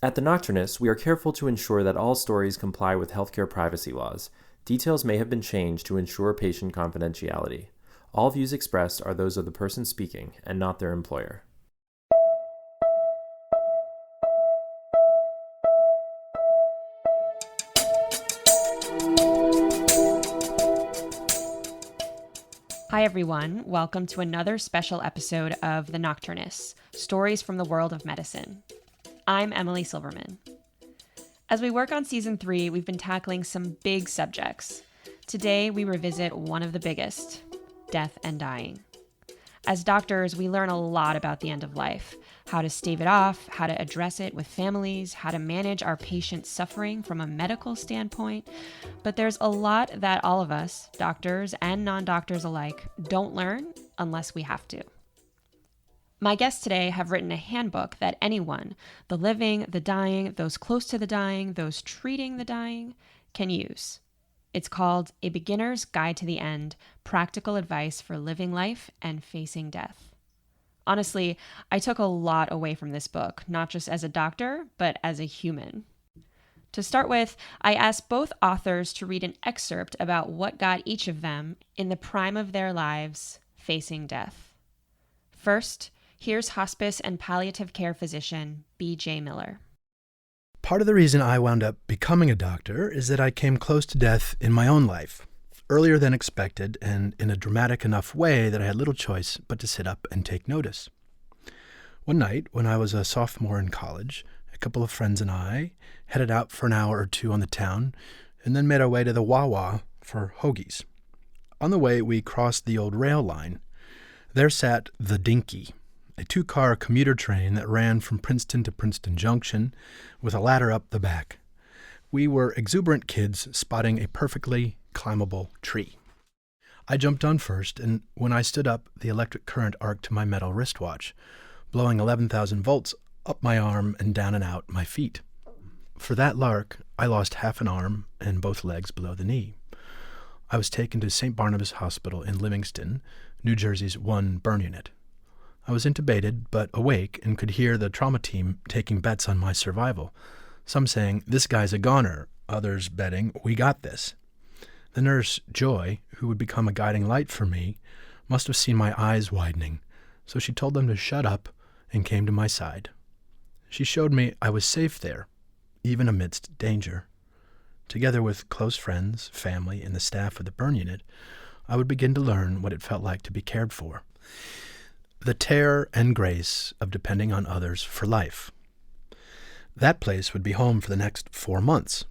At the Nocturnist, we are careful to ensure that all stories comply with healthcare privacy laws. Details may have been changed to ensure patient confidentiality. All views expressed are those of the person speaking and not their employer. Hi everyone, welcome to another special episode of The Nocturnist, Stories from the World of Medicine. I'm Emily Silverman. As we work on Season 3, we've been tackling some big subjects. Today, we revisit one of the biggest, death and dying. As doctors, we learn a lot about the end of life, how to stave it off, how to address it with families, how to manage our patients' suffering from a medical standpoint. But there's a lot that all of us, doctors and non-doctors alike, don't learn unless we have to. My guests today have written a handbook that anyone, the living, the dying, those close to the dying, those treating the dying, can use. It's called A Beginner's Guide to the End, Practical Advice for Living Life and Facing Death. Honestly, I took a lot away from this book, not just as a doctor, but as a human. To start with, I asked both authors to read an excerpt about what got each of them, in the prime of their lives, facing death. First, here's hospice and palliative care physician B.J. Miller. Part of the reason I wound up becoming a doctor is that I came close to death in my own life, earlier than expected and in a dramatic enough way that I had little choice but to sit up and take notice. One night, when I was a sophomore in college, a couple of friends and I headed out for an hour or two on the town and then made our way to the Wawa for hoagies. On the way, we crossed the old rail line. There sat the Dinky, a 2-car commuter train that ran from Princeton to Princeton Junction with a ladder up the back. We were exuberant kids spotting a perfectly climbable tree. I jumped on first, and when I stood up, the electric current arced to my metal wristwatch, blowing 11,000 volts up my arm and down and out my feet. For that lark, I lost half an arm and both legs below the knee. I was taken to St. Barnabas Hospital in Livingston, New Jersey's one burn unit. I was intubated, but awake, and could hear the trauma team taking bets on my survival. Some saying, "This guy's a goner," others betting, "We got this." The nurse, Joy, who would become a guiding light for me, must have seen my eyes widening, so she told them to shut up and came to my side. She showed me I was safe there, even amidst danger. Together with close friends, family, and the staff of the burn unit, I would begin to learn what it felt like to be cared for. The terror and grace of depending on others for life. That place would be home for the next 4 months.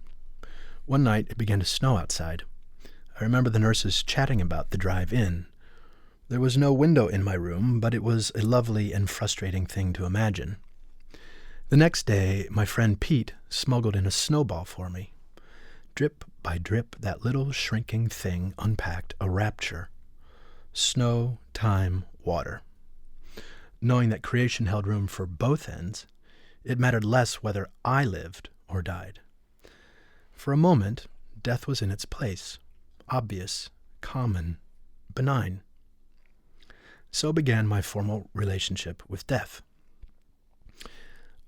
One night it began to snow outside. I remember the nurses chatting about the drive in. There was no window in my room, but it was a lovely and frustrating thing to imagine. The next day, my friend Pete smuggled in a snowball for me. Drip by drip, that little shrinking thing unpacked a rapture. Snow, time, water. Knowing that creation held room for both ends, it mattered less whether I lived or died. For a moment, death was in its place, obvious, common, benign. So began my formal relationship with death.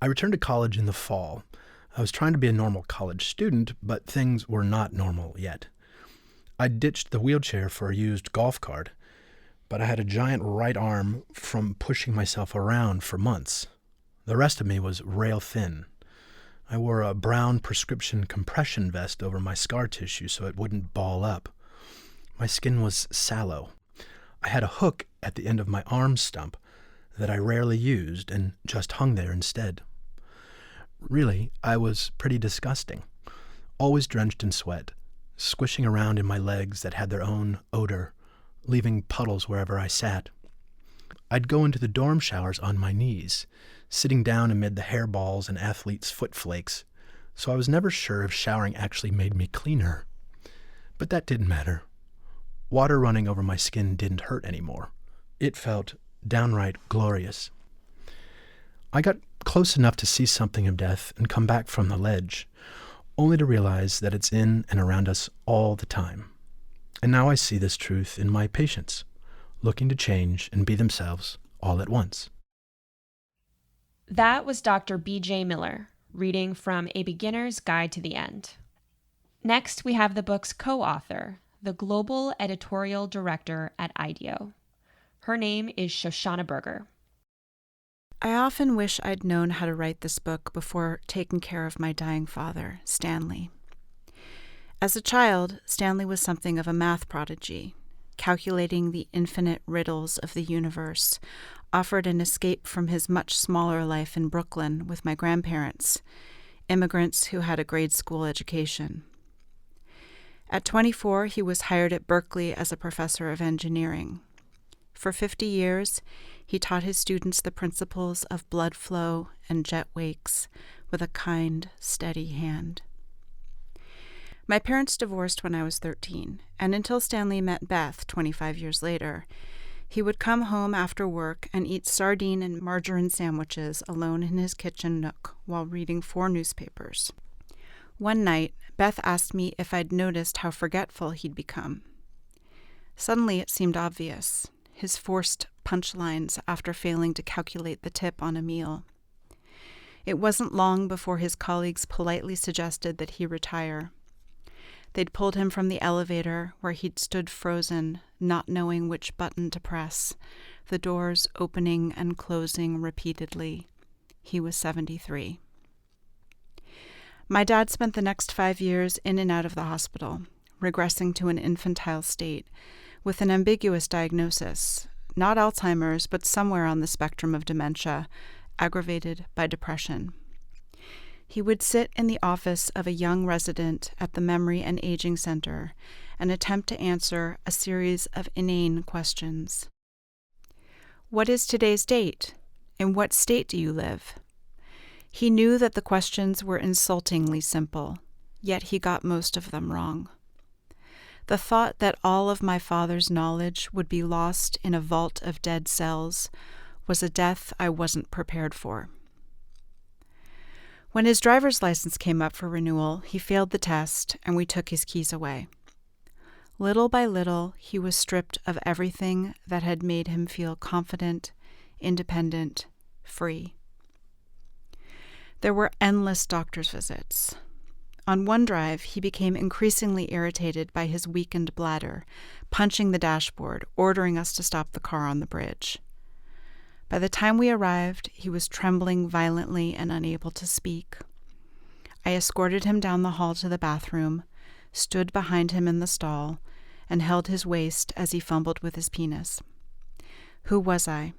I returned to college in the fall. I was trying to be a normal college student, but things were not normal yet. I ditched the wheelchair for a used golf cart, but I had a giant right arm from pushing myself around for months. The rest of me was rail thin. I wore a brown prescription compression vest over my scar tissue so it wouldn't ball up. My skin was sallow. I had a hook at the end of my arm stump that I rarely used and just hung there instead. Really, I was pretty disgusting, always drenched in sweat, squishing around in my legs that had their own odor, leaving puddles wherever I sat. I'd go into the dorm showers on my knees, sitting down amid the hairballs and athlete's foot flakes, so I was never sure if showering actually made me cleaner. But that didn't matter. Water running over my skin didn't hurt anymore. It felt downright glorious. I got close enough to see something of death and come back from the ledge, only to realize that it's in and around us all the time. And now I see this truth in my patients, looking to change and be themselves all at once. That was Dr. B.J. Miller, reading from A Beginner's Guide to the End. Next, we have the book's co-author, the global editorial director at IDEO. Her name is Shoshana Berger. I often wish I'd known how to write this book before taking care of my dying father, Stanley. As a child, Stanley was something of a math prodigy. Calculating the infinite riddles of the universe offered an escape from his much smaller life in Brooklyn with my grandparents, immigrants who had a grade school education. At 24, he was hired at Berkeley as a professor of engineering. For 50 years, he taught his students the principles of blood flow and jet wakes with a kind, steady hand. My parents divorced when I was 13, and until Stanley met Beth 25 years later, he would come home after work and eat sardine and margarine sandwiches alone in his kitchen nook while reading 4 newspapers. One night, Beth asked me if I'd noticed how forgetful he'd become. Suddenly it seemed obvious, his forced punchlines after failing to calculate the tip on a meal. It wasn't long before his colleagues politely suggested that he retire. They'd pulled him from the elevator where he'd stood frozen, not knowing which button to press, the doors opening and closing repeatedly. He was 73. My dad spent the next 5 years in and out of the hospital, regressing to an infantile state, with an ambiguous diagnosis, not Alzheimer's, but somewhere on the spectrum of dementia, aggravated by depression. He would sit in the office of a young resident at the Memory and Aging Center and attempt to answer a series of inane questions. What is today's date? In what state do you live? He knew that the questions were insultingly simple, yet he got most of them wrong. The thought that all of my father's knowledge would be lost in a vault of dead cells was a death I wasn't prepared for. When his driver's license came up for renewal, he failed the test, and we took his keys away. Little by little, he was stripped of everything that had made him feel confident, independent, free. There were endless doctor's visits. On one drive, he became increasingly irritated by his weakened bladder, punching the dashboard, ordering us to stop the car on the bridge. By the time we arrived, he was trembling violently and unable to speak. I escorted him down the hall to the bathroom, stood behind him in the stall, and held his waist as he fumbled with his penis. Who was I?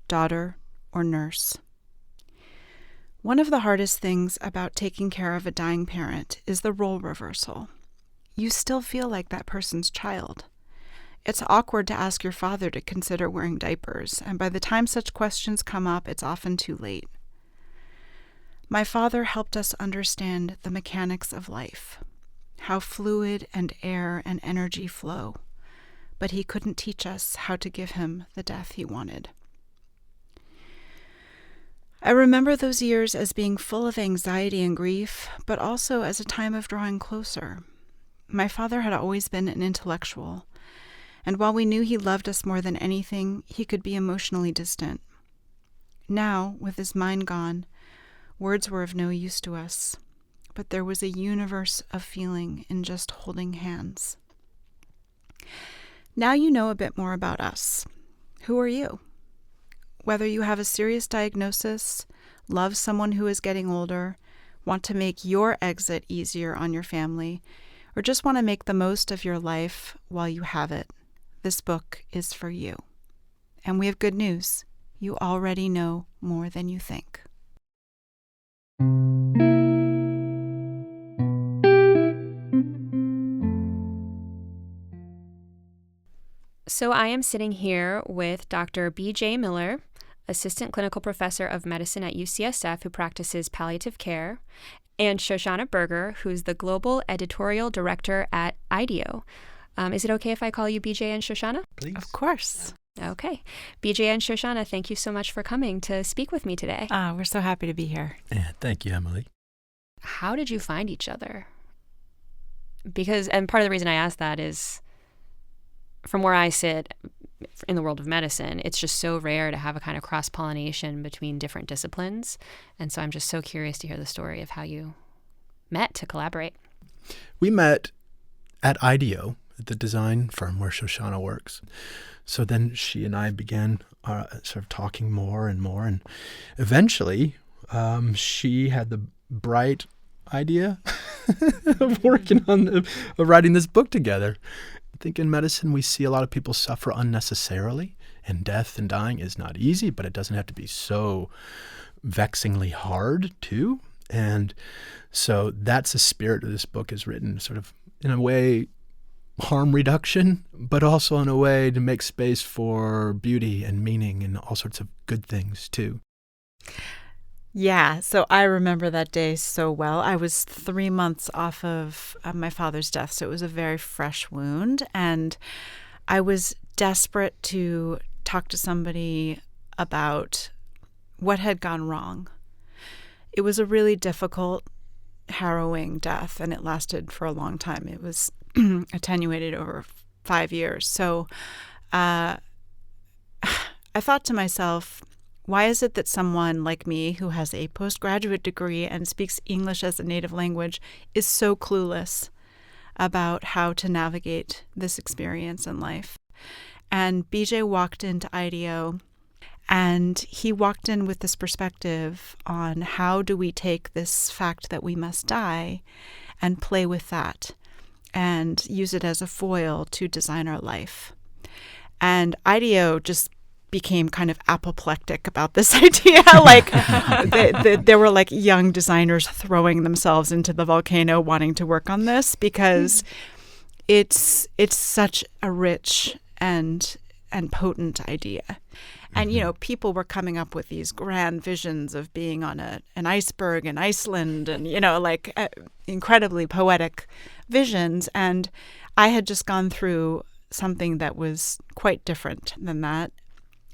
Daughter or nurse? One of the hardest things about taking care of a dying parent is the role reversal. You still feel like that person's child. It's awkward to ask your father to consider wearing diapers, and by the time such questions come up, it's often too late. My father helped us understand the mechanics of life, how fluid and air and energy flow, but he couldn't teach us how to give him the death he wanted. I remember those years as being full of anxiety and grief, but also as a time of drawing closer. My father had always been an intellectual, and while we knew he loved us more than anything, he could be emotionally distant. Now, with his mind gone, words were of no use to us, but there was a universe of feeling in just holding hands. Now you know a bit more about us. Who are you? Whether you have a serious diagnosis, love someone who is getting older, want to make your exit easier on your family, or just want to make the most of your life while you have it, this book is for you. And we have good news. You already know more than you think. So I am sitting here with Dr. B.J. Miller, Assistant Clinical Professor of Medicine at UCSF who practices palliative care, and Shoshana Berger, who's the Global Editorial Director at IDEO. Is it okay if I call you BJ and Shoshana? Please. Of course. Okay. BJ and Shoshana, thank you so much for coming to speak with me today. We're so happy to be here. Yeah, thank you, Emily. How did you find each other? And part of the reason I ask that is, from where I sit, in the world of medicine, it's just so rare to have a kind of cross-pollination between different disciplines. And so I'm just so curious to hear the story of how you met to collaborate. We met at IDEO, the design firm where Shoshana works. So then she and I began sort of talking more and more. And eventually, she had the bright idea of working on of writing this book together. I think in medicine, we see a lot of people suffer unnecessarily, and death and dying is not easy, but it doesn't have to be so vexingly hard, too. And so that's the spirit of this book, is written sort of in a way harm reduction, but also in a way to make space for beauty and meaning and all sorts of good things, too. Yeah, so I remember that day so well. I was 3 months off of my father's death, so it was a very fresh wound. And I was desperate to talk to somebody about what had gone wrong. It was a really difficult, harrowing death, and it lasted for a long time. It was attenuated over 5 years. So I thought to myself, why is it that someone like me, who has a postgraduate degree and speaks English as a native language, is so clueless about how to navigate this experience in life? And BJ walked into IDEO, and he walked in with this perspective on how do we take this fact that we must die and play with that and use it as a foil to design our life. And IDEO just became kind of apoplectic about this idea. Like there were like young designers throwing themselves into the volcano wanting to work on this, because it's such a rich and potent idea. And, people were coming up with these grand visions of being on an iceberg in Iceland and, incredibly poetic visions. And I had just gone through something that was quite different than that.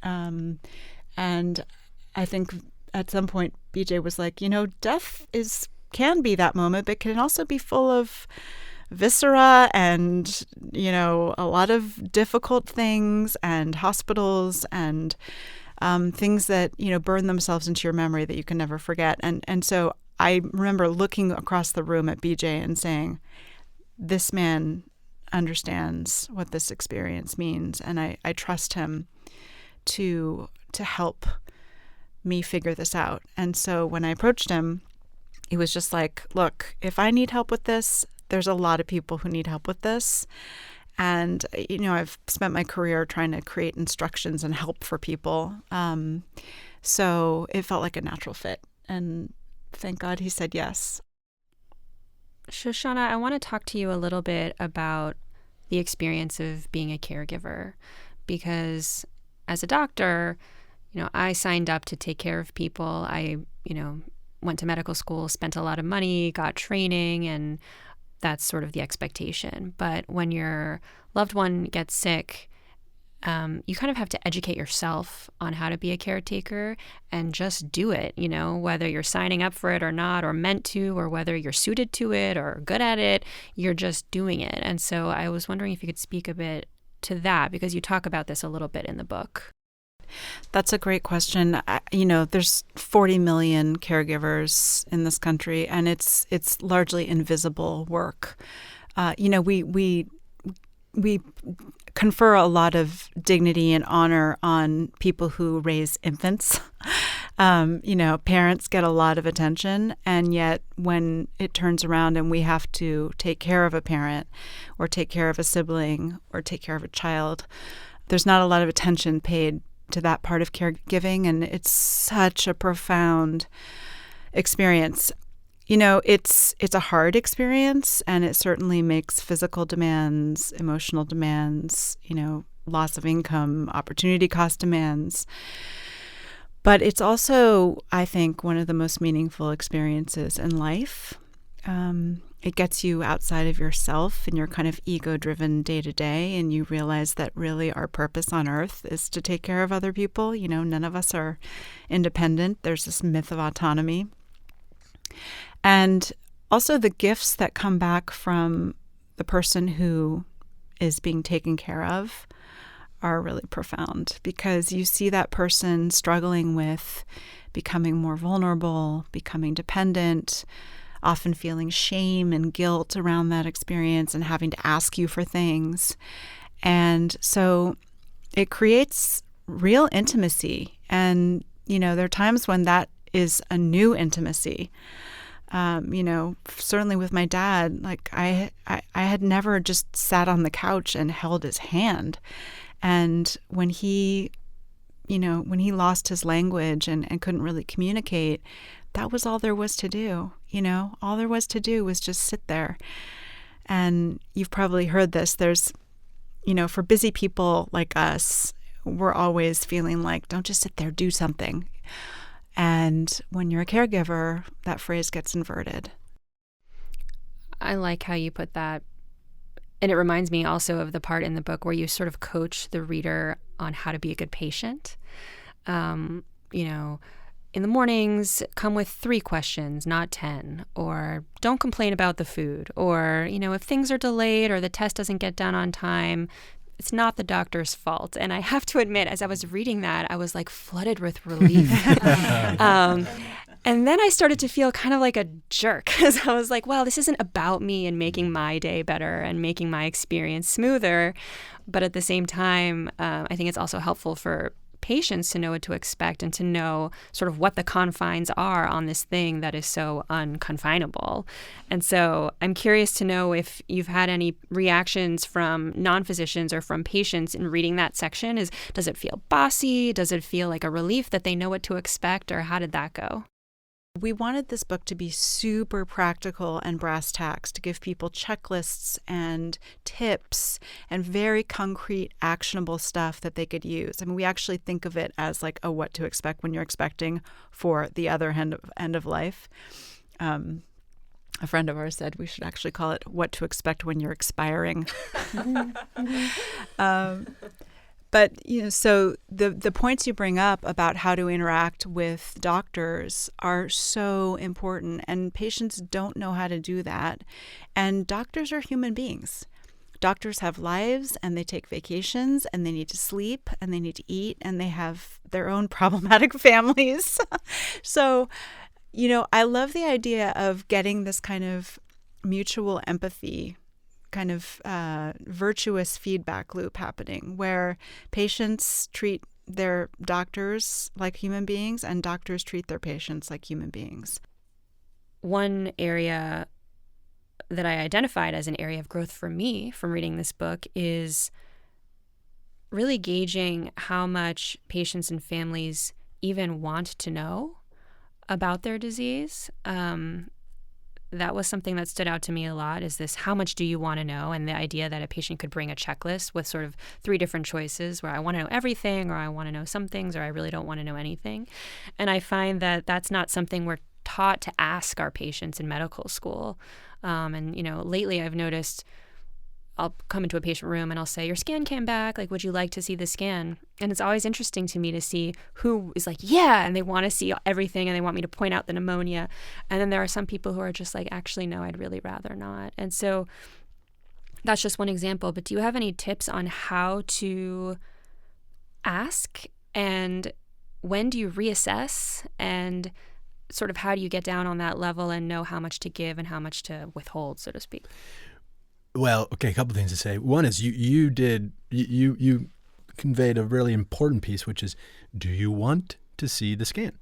And I think at some point BJ was like, death can be that moment, but can also be full of viscera and, a lot of difficult things and hospitals and things that, burn themselves into your memory that you can never forget. And so I remember looking across the room at BJ and saying, this man understands what this experience means, and I trust him to help me figure this out. And so when I approached him, he was just like, look, if I need help with this, there's a lot of people who need help with this. And, I've spent my career trying to create instructions and help for people. So it felt like a natural fit. And thank God he said yes. Shoshana, I want to talk to you a little bit about the experience of being a caregiver, because as a doctor, I signed up to take care of people. I, went to medical school, spent a lot of money, got training, and that's sort of the expectation. But when your loved one gets sick, you kind of have to educate yourself on how to be a caretaker and just do it, whether you're signing up for it or not, or meant to, or whether you're suited to it or good at it, you're just doing it. And so I was wondering if you could speak a bit to that, because you talk about this a little bit in the book. That's a great question. There's 40 million caregivers in this country, and it's largely invisible work. We confer a lot of dignity and honor on people who raise infants. Parents get a lot of attention, and yet when it turns around and we have to take care of a parent or take care of a sibling or take care of a child, there's not a lot of attention paid to that part of caregiving, and it's such a profound experience. It's a hard experience, and it certainly makes physical demands, emotional demands, loss of income, opportunity cost demands. But it's also, I think, one of the most meaningful experiences in life. It gets you outside of yourself and your kind of ego-driven day-to-day, and you realize that really our purpose on earth is to take care of other people. None of us are independent. There's this myth of autonomy. And also the gifts that come back from the person who is being taken care of are really profound, because you see that person struggling with becoming more vulnerable, becoming dependent, often feeling shame and guilt around that experience and having to ask you for things. And so it creates real intimacy. And, there are times when that is a new intimacy. Certainly with my dad, like I had never just sat on the couch and held his hand. And when he lost his language and couldn't really communicate, that was all there was to do. All there was to do was just sit there. And you've probably heard this. There's, for busy people like us, we're always feeling like, don't just sit there, do something. And when you're a caregiver, that phrase gets inverted. I like how you put that. And it reminds me also of the part in the book where you sort of coach the reader on how to be a good patient. In the mornings, come with 3 questions, not 10, or don't complain about the food, or, if things are delayed or the test doesn't get done on time, it's not the doctor's fault. And I have to admit, as I was reading that, I was like flooded with relief. And then I started to feel kind of like a jerk, because I was like, well, this isn't about me and making my day better and making my experience smoother. But at the same time, I think it's also helpful for patients to know what to expect and to know sort of what the confines are on this thing that is so unconfinable. And so I'm curious to know if you've had any reactions from non-physicians or from patients in reading that section. Does it feel bossy? Does it feel like a relief that they know what to expect, or how did that go? We wanted this book to be super practical and brass tacks, to give people checklists and tips and very concrete, actionable stuff that they could use. I mean, we actually think of it as like a what to expect when you're expecting for the other end of life. A friend of ours said we should actually call it what to expect when you're expiring. But, so the points you bring up about how to interact with doctors are so important, and patients don't know how to do that. And doctors are human beings. Doctors have lives, and they take vacations, and they need to sleep, and they need to eat, and they have their own problematic families. So, I love the idea of getting this kind of mutual empathy, kind of virtuous feedback loop happening, where patients treat their doctors like human beings and doctors treat their patients like human beings. One area that I identified as an area of growth for me from reading this book is really gauging how much patients and families even want to know about their disease. That was something that stood out to me a lot, is this, how much do you want to know? And the idea that a patient could bring a checklist with sort of 3 different choices, where I want to know everything, or I want to know some things, or I really don't want to know anything. And I find that that's not something we're taught to ask our patients in medical school. Lately I've noticed I'll come into a patient room and I'll say, your scan came back. Like, would you like to see the scan? And it's always interesting to me to see who is like, yeah, and they want to see everything and they want me to point out the pneumonia. And then there are some people who are just like, actually, no, I'd really rather not. And so that's just one example. But do you have any tips on how to ask, and when do you reassess, and sort of how do you get down on that level and know how much to give and how much to withhold, so to speak? Well, okay, a couple things to say. One is you conveyed a really important piece, which is, do you want to see the scan?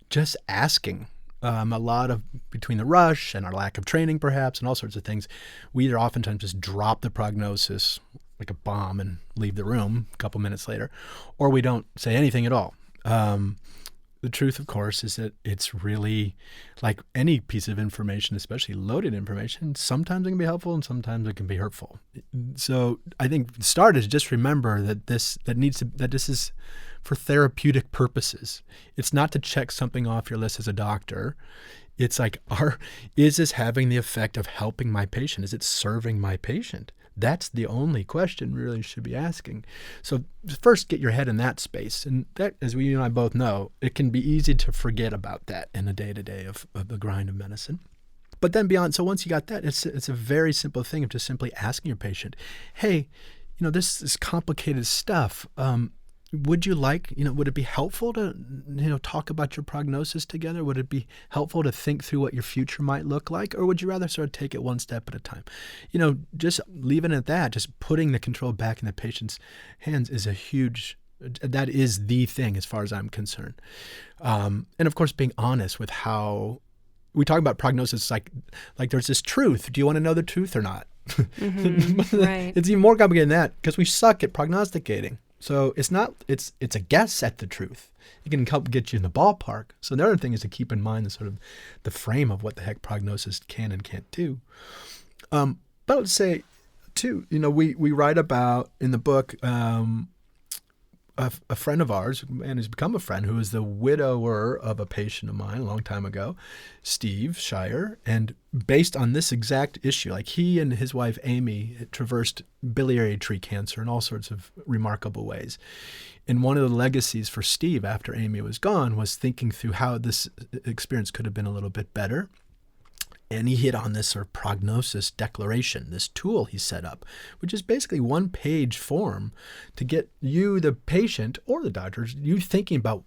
Just asking. A lot of, between the rush and our lack of training perhaps and all sorts of things, we either oftentimes just drop the prognosis like a bomb and leave the room a couple minutes later, or we don't say anything at all. The truth, of course, is that it's really like any piece of information, especially loaded information. Sometimes it can be helpful and sometimes it can be hurtful. So I think the start is just remember that this is for therapeutic purposes. It's not to check something off your list as a doctor. It's like, is this having the effect of helping my patient? Is it serving my patient? That's the only question we really should be asking. So first, get your head in that space. And that, as you and I both know, it can be easy to forget about that in the day-to-day of the grind of medicine. But then beyond, so once you got that, it's a very simple thing of just simply asking your patient, hey, this is complicated stuff. Would you like, would it be helpful to, talk about your prognosis together? Would it be helpful to think through what your future might look like? Or would you rather sort of take it one step at a time? Just leaving it at that, just putting the control back in the patient's hands that is the thing as far as I'm concerned. And of course, being honest with how we talk about prognosis, like there's this truth. Do you want to know the truth or not? Mm-hmm. Right. It's even more complicated than that because we suck at prognosticating. So it's a guess at the truth. It can help get you in the ballpark. So the other thing is to keep in mind the frame of what the heck prognosis can and can't do. But let's say too, we write about in the book, a friend of ours, and who's become a friend, who is the widower of a patient of mine a long time ago, Steve Shire. And based on this exact issue, like he and his wife Amy traversed biliary tree cancer in all sorts of remarkable ways. And one of the legacies for Steve after Amy was gone was thinking through how this experience could have been a little bit better. And he hit on this sort of prognosis declaration, this tool he set up, which is basically one-page form to get you, the patient or the doctors, you thinking about,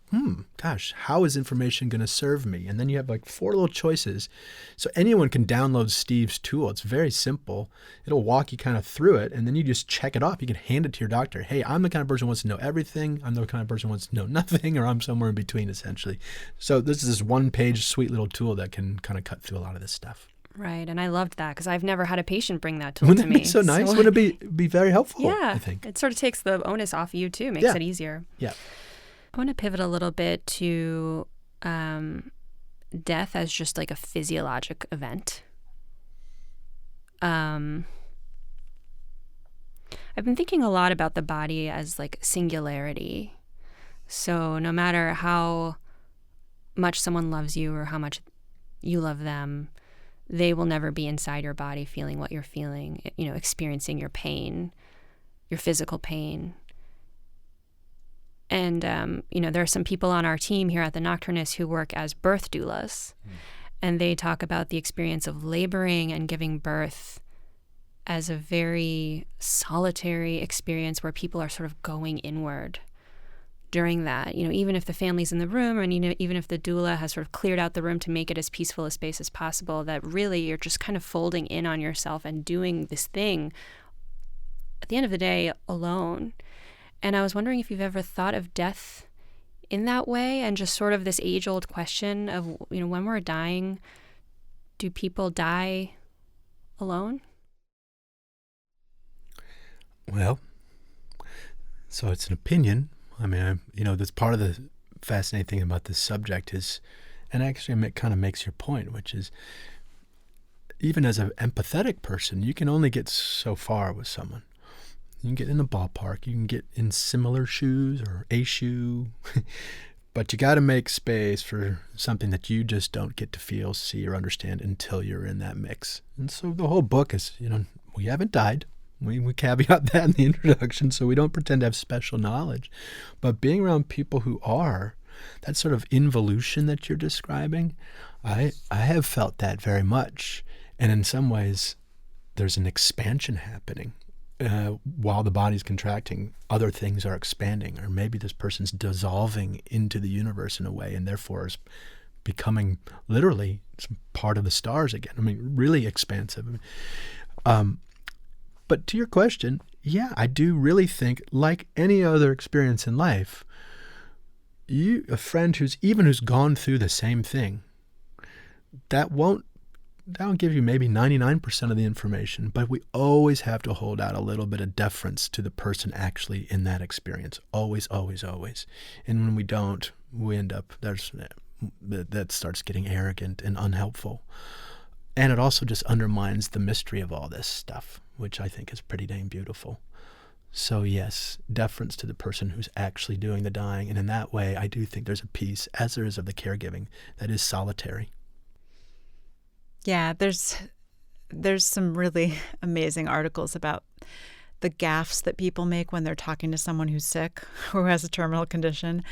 gosh, how is information going to serve me? And then you have like 4 little choices. So anyone can download Steve's tool. It's very simple. It'll walk you kind of through it, and then you just check it off. You can hand it to your doctor. Hey, I'm the kind of person who wants to know everything. I'm the kind of person who wants to know nothing, or I'm somewhere in between, essentially. So this is this one-page sweet little tool that can kind of cut through a lot of this stuff. Right. And I loved that because I've never had a patient bring that tool Wouldn't to that me. be so nice? Wouldn't it be very helpful? Yeah. I think. It sort of takes the onus off you too, makes it easier. Yeah. I want to pivot a little bit to death as just like a physiologic event. I've been thinking a lot about the body as like singularity. So no matter how much someone loves you or how much you love them, they will never be inside your body feeling what you're feeling, experiencing your pain, your physical pain. And, there are some people on our team here at the Nocturnist who work as birth doulas, and they talk about the experience of laboring and giving birth as a very solitary experience where people are sort of going inward during that, even if the family's in the room, and even if the doula has sort of cleared out the room to make it as peaceful a space as possible, that really you're just kind of folding in on yourself and doing this thing at the end of the day alone. And I was wondering if you've ever thought of death in that way, and just sort of this age-old question of, when we're dying, do people die alone? Well, so it's an opinion. I mean, that's part of the fascinating thing about this subject is, and actually it kind of makes your point, which is even as an empathetic person, you can only get so far with someone. You can get in the ballpark, you can get in similar shoes or a shoe, but you got to make space for something that you just don't get to feel, see, or understand until you're in that mix. And so the whole book is, we haven't died. We caveat that in the introduction, so we don't pretend to have special knowledge. But being around people who are, that sort of involution that you're describing, I have felt that very much. And in some ways, there's an expansion happening. While the body's contracting, other things are expanding. Or maybe this person's dissolving into the universe in a way, and therefore is becoming literally part of the stars again. I mean, really expansive. But to your question, yeah, I do really think, like any other experience in life, a friend who's gone through the same thing, that won't give you maybe 99% of the information, but we always have to hold out a little bit of deference to the person actually in that experience. Always, always, always. And when we don't, we end up, that starts getting arrogant and unhelpful. And it also just undermines the mystery of all this stuff, which I think is pretty dang beautiful. So yes, deference to the person who's actually doing the dying. And in that way, I do think there's a piece, as there is of the caregiving, that is solitary. Yeah, there's some really amazing articles about the gaffes that people make when they're talking to someone who's sick or who has a terminal condition,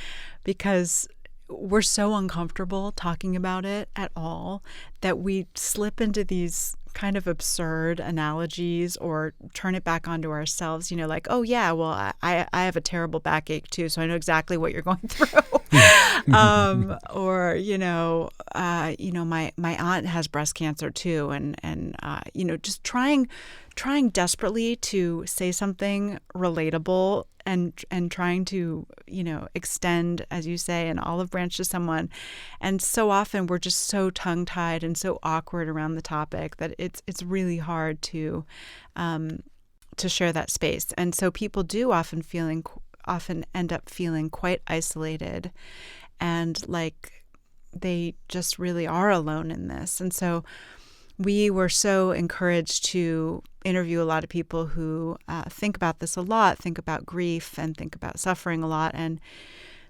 because we're so uncomfortable talking about it at all that we slip into these kind of absurd analogies or turn it back onto ourselves, like, oh yeah, well, I have a terrible backache too, so I know exactly what you're going through. Or, my aunt has breast cancer too. And just trying desperately to say something relatable and trying to, extend, as you say, an olive branch to someone. And so often we're just so tongue-tied and so awkward around the topic that it's really hard to share that space. And so people do often end up feeling quite isolated and like they just really are alone in this. And so we were so encouraged to interview a lot of people who think about this a lot, think about grief and think about suffering a lot. And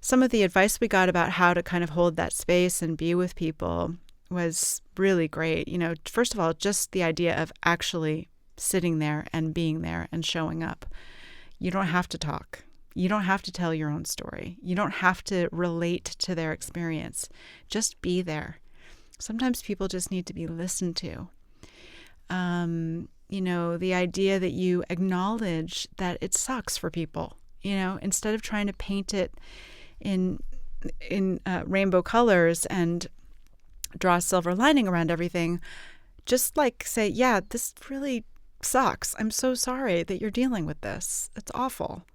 some of the advice we got about how to kind of hold that space and be with people was really great. First of all, just the idea of actually sitting there and being there and showing up. You don't have to talk. You don't have to tell your own story. You don't have to relate to their experience. Just be there. Sometimes people just need to be listened to. The idea that you acknowledge that it sucks for people, instead of trying to paint it in rainbow colors and draw a silver lining around everything, just like say, yeah, this really sucks. I'm so sorry that you're dealing with this. It's awful.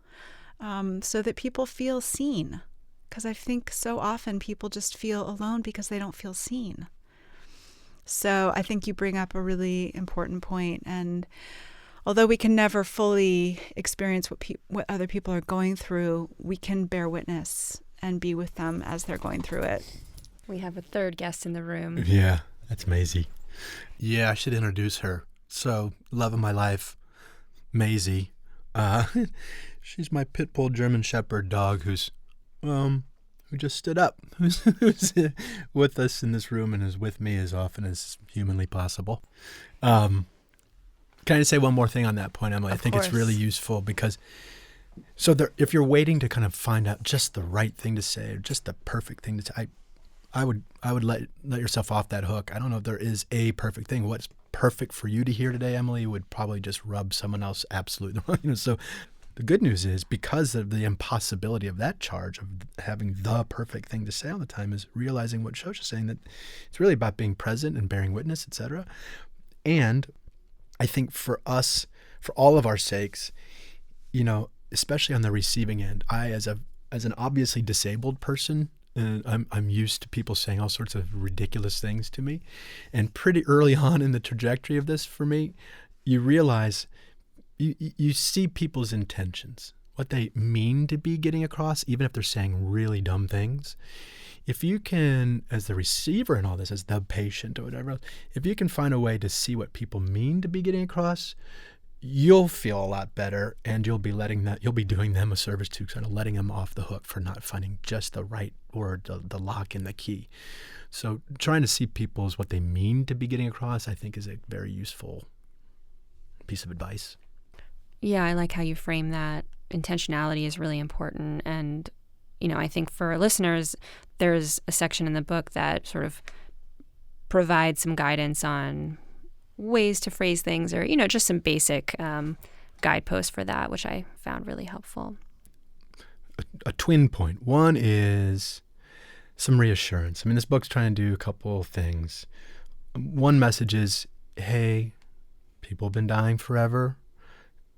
So that people feel seen. Because I think so often people just feel alone because they don't feel seen. So I think you bring up a really important point. And although we can never fully experience what other people are going through, we can bear witness and be with them as they're going through it. We have a third guest in the room. Yeah, that's Maisie. Yeah, I should introduce her. So, love of my life, Maisie. She's my pit bull German Shepherd dog who just stood up, who's with us in this room and is with me as often as humanly possible. Can I say one more thing on that point, Emily? I think it's really useful because if you're waiting to kind of find out just the right thing to say or just the perfect thing to say, I would let yourself off that hook. I don't know if there is a perfect thing. What's perfect for you to hear today, Emily, would probably just rub someone else absolutely wrong. So the good news is, because of the impossibility of that charge of having the perfect thing to say all the time, is realizing what Shosha's saying, that it's really about being present and bearing witness, etc. And I think for us, for all of our sakes, especially on the receiving end, I, as an obviously disabled person, I'm used to people saying all sorts of ridiculous things to me. And pretty early on in the trajectory of this for me, you realize you see people's intentions, what they mean to be getting across, even if they're saying really dumb things. If you can, as the receiver in all this, as the patient or whatever, if you can find a way to see what people mean to be getting across, you'll feel a lot better, and you'll be doing them a service too, kind of letting them off the hook for not finding just the right word, the lock and the key. So trying to see people as what they mean to be getting across, I think, is a very useful piece of advice. Yeah, I like how you frame that. Intentionality is really important. And, I think for listeners, there's a section in the book that sort of provides some guidance on ways to phrase things, or, just some basic guideposts for that, which I found really helpful. A twin point. One is some reassurance. This book's trying to do a couple of things. One message is, hey, people have been dying forever.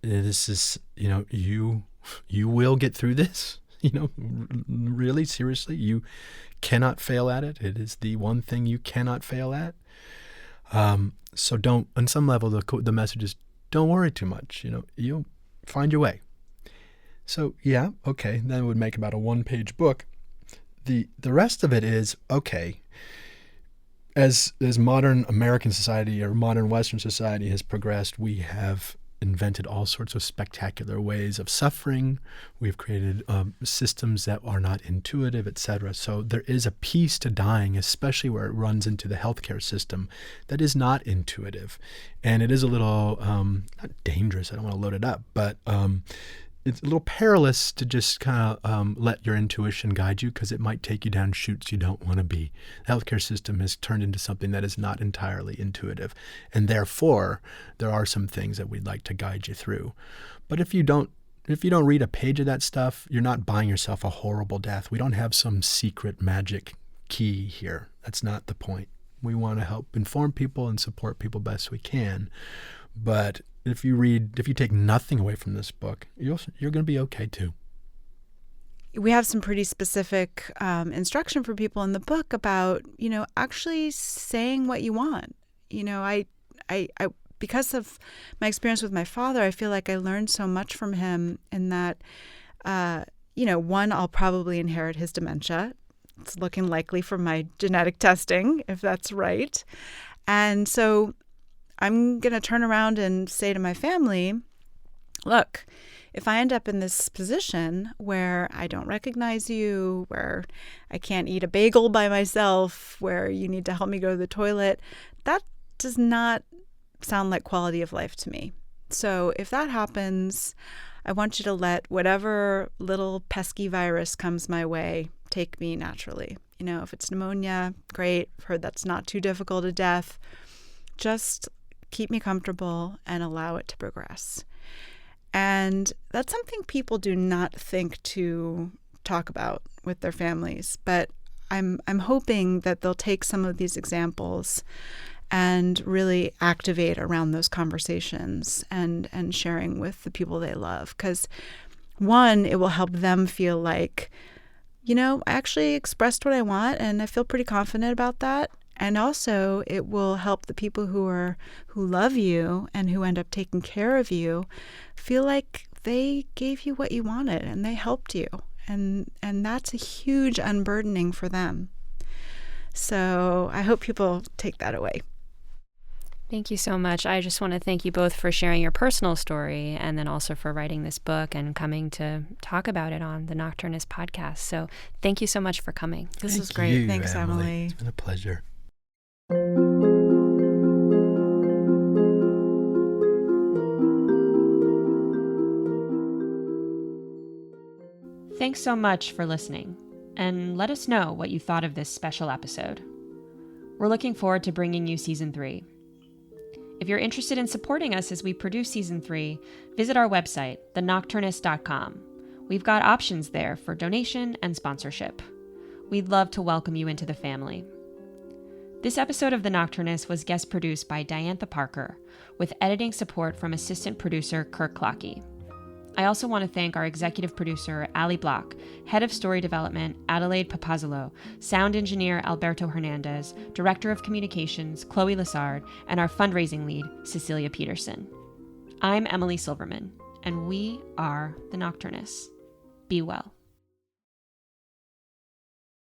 This is, you will get through this, really seriously. You cannot fail at it. It is the one thing you cannot fail at. So don't, on some level, the message is, don't worry too much. You'll find your way. So yeah, okay, that would make about a one-page book. The rest of it is, okay, as modern American society or modern Western society has progressed, we have invented all sorts of spectacular ways of suffering. We've created systems that are not intuitive, etc. So there is a piece to dying, especially where it runs into the healthcare system, that is not intuitive. And it is a little, not dangerous, I don't want to load it up, but it's a little perilous to just kind of let your intuition guide you, because it might take you down chutes you don't want to be. The healthcare system has turned into something that is not entirely intuitive, and therefore there are some things that we'd like to guide you through. But if you don't read a page of that stuff, you're not buying yourself a horrible death. We don't have some secret magic key here. That's not the point. We want to help inform people and support people best we can. But if you take nothing away from this book, you're going to be okay too. We have some pretty specific instruction for people in the book about, actually saying what you want. I because of my experience with my father, I feel like I learned so much from him in that, one, I'll probably inherit his dementia. It's looking likely from my genetic testing, if that's right. And so I'm going to turn around and say to my family, look, if I end up in this position where I don't recognize you, where I can't eat a bagel by myself, where you need to help me go to the toilet, that does not sound like quality of life to me. So if that happens, I want you to let whatever little pesky virus comes my way take me naturally. If it's pneumonia, great. I've heard that's not too difficult a death. Just keep me comfortable and allow it to progress. And that's something people do not think to talk about with their families. But I'm hoping that they'll take some of these examples and really activate around those conversations and sharing with the people they love. Because one, it will help them feel like, I actually expressed what I want and I feel pretty confident about that. And also it will help the people who love you and who end up taking care of you feel like they gave you what you wanted and they helped you. And that's a huge unburdening for them. So I hope people take that away. Thank you so much. I just want to thank you both for sharing your personal story and then also for writing this book and coming to talk about it on the Nocturnist podcast. So thank you so much for coming. This was great. Thanks, Emily. It's been a pleasure. Thanks so much for listening, and let us know what you thought of this special episode. We're looking forward to bringing you Season 3. If you're interested in supporting us as we produce Season 3, visit our website, thenocturnist.com. We've got options there for donation and sponsorship. We'd love to welcome you into the family. This episode of The Nocturnist was guest produced by Diantha Parker, with editing support from assistant producer Kirk Clockey. I also want to thank our executive producer, Ali Block, head of story development, Adelaide Papazolo, sound engineer, Alberto Hernandez, director of communications, Chloe Lassard, and our fundraising lead, Cecilia Peterson. I'm Emily Silverman, and we are The Nocturnists. Be well.